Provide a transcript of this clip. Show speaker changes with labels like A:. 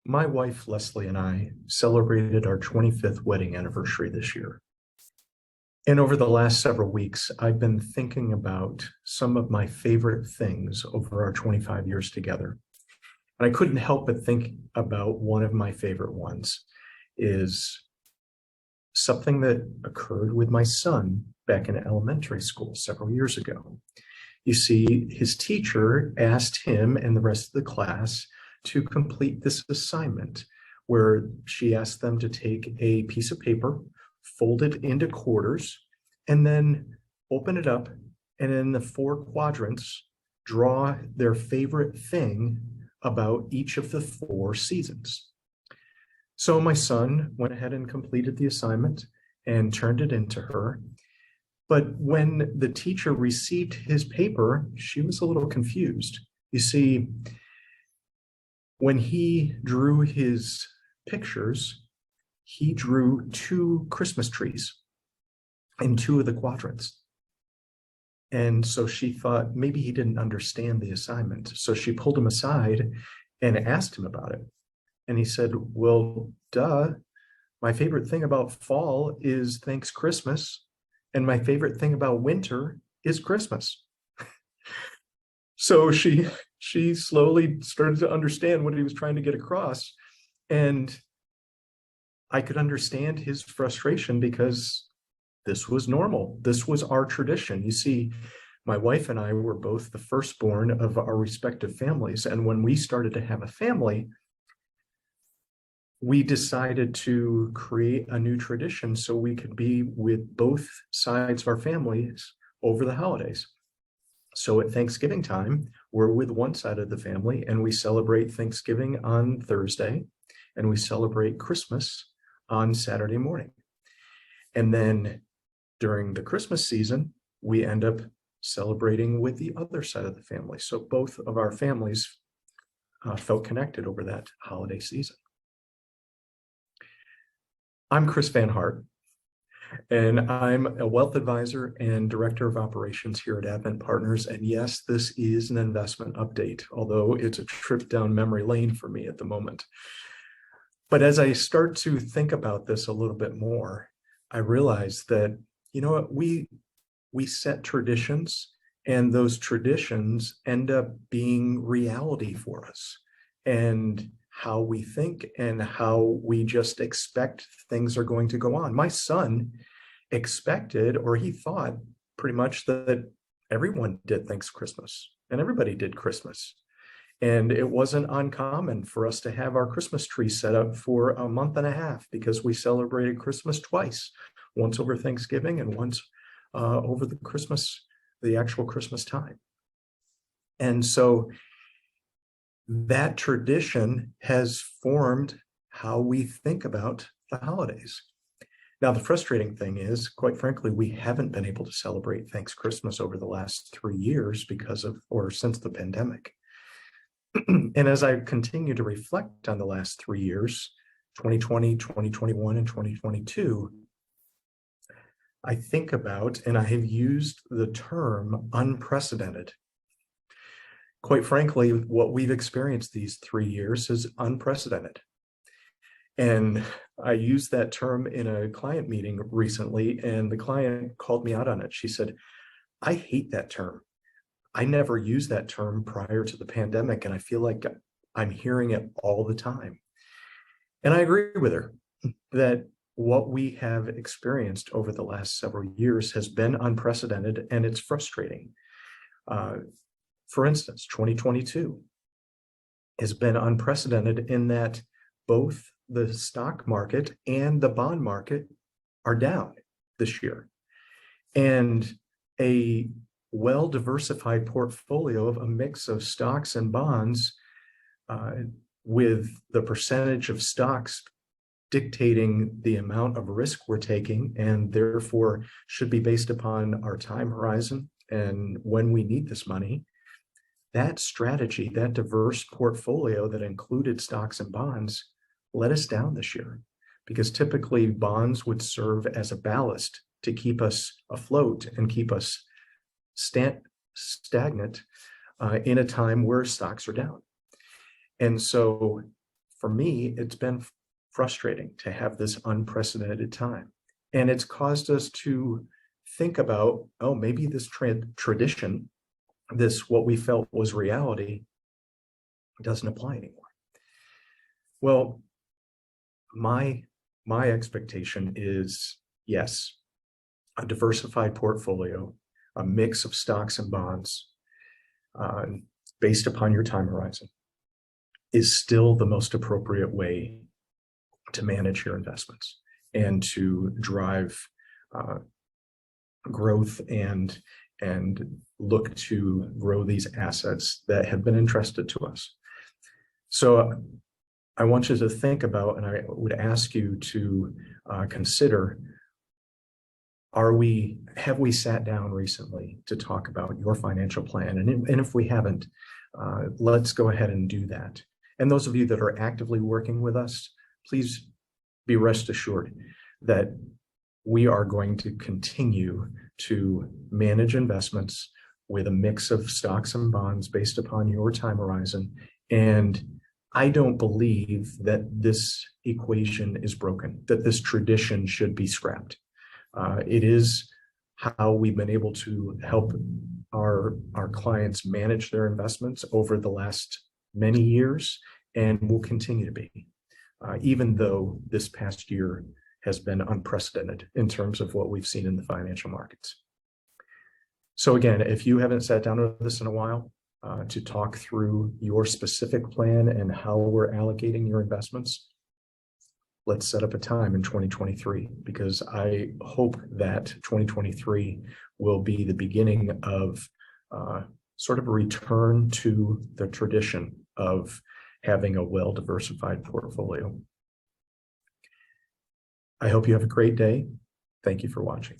A: My wife, Leslie, and I celebrated our 25th wedding anniversary this year. And over the last several weeks, I've been thinking about some of my favorite things over our 25 years together. And I couldn't help but think about one of my favorite ones is something that occurred with my son back in elementary school several years ago. You see, his teacher asked him and the rest of the class to complete this assignment where she asked them to take a piece of paper, fold it into quarters, and then open it up, and in the four quadrants, draw their favorite thing about each of the four seasons. So my son went ahead and completed the assignment and turned it into her. But when the teacher received his paper, she was a little confused. You see, when he drew his pictures, he drew two Christmas trees in two of the quadrants. And so she thought maybe he didn't understand the assignment. So she pulled him aside and asked him about it. And he said, well, duh, my favorite thing about fall is thanks Christmas. And my favorite thing about winter is Christmas. So she slowly started to understand what he was trying to get across. And I could understand his frustration because this was normal. This was our tradition. You see, my wife and I were both the firstborn of our respective families. And when we started to have a family, we decided to create a new tradition so we could be with both sides of our families over the holidays. So at Thanksgiving time, we're with one side of the family and we celebrate Thanksgiving on Thursday and we celebrate Christmas on Saturday morning. And then during the Christmas season, we end up celebrating with the other side of the family. So both of our families felt connected over that holiday season. I'm Chris Van Hart, and I'm a wealth advisor and director of operations here at Advent Partners. And yes, this is an investment update, although it's a trip down memory lane for me at the moment. But as I start to think about this a little bit more, I realize that, you know what, we set traditions, and those traditions end up being reality for us. And how we think and how we just expect things are going to go on. My son expected, or he thought pretty much, that everyone did Thanks Christmas and everybody did Christmas. And it wasn't uncommon for us to have our Christmas tree set up for a month and a half because we celebrated Christmas twice, once over Thanksgiving and once over the actual Christmas time. And so that tradition has formed how we think about the holidays. Now, the frustrating thing is, quite frankly, we haven't been able to celebrate Thanks Christmas over the last 3 years since the pandemic. And as I continue to reflect on the last 3 years, 2020, 2021, and 2022, I think about, and I have used the term unprecedented. Quite frankly, what we've experienced these 3 years is unprecedented. And I used that term in a client meeting recently, and the client called me out on it. She said, I hate that term. I never used that term prior to the pandemic, and I feel like I'm hearing it all the time. And I agree with her that what we have experienced over the last several years has been unprecedented, and it's frustrating. For instance, 2022 has been unprecedented in that both the stock market and the bond market are down this year. And a well-diversified portfolio of a mix of stocks and bonds, with the percentage of stocks dictating the amount of risk we're taking, and therefore should be based upon our time horizon and when we need this money. That strategy, that diverse portfolio that included stocks and bonds, let us down this year, because typically bonds would serve as a ballast to keep us afloat and keep us stagnant in a time where stocks are down. And so for me, it's been frustrating to have this unprecedented time. And it's caused us to think about, oh, maybe this tradition, this what we felt was reality, doesn't apply anymore. Well, my expectation is, yes, a diversified portfolio, a mix of stocks and bonds, based upon your time horizon, is still the most appropriate way to manage your investments and to drive growth and look to grow these assets that have been entrusted to us. So I want you to think about, and I would ask you to consider, have we sat down recently to talk about your financial plan? And if we haven't, let's go ahead and do that. And those of you that are actively working with us, please be rest assured that we are going to continue to manage investments with a mix of stocks and bonds based upon your time horizon. And I don't believe that this equation is broken, that this tradition should be scrapped. It is how we've been able to help our clients manage their investments over the last many years, and will continue to be, even though this past year has been unprecedented in terms of what we've seen in the financial markets. So again, if you haven't sat down with us in a while to talk through your specific plan and how we're allocating your investments, let's set up a time in 2023, because I hope that 2023 will be the beginning of sort of a return to the tradition of having a well-diversified portfolio. I hope you have a great day. Thank you for watching.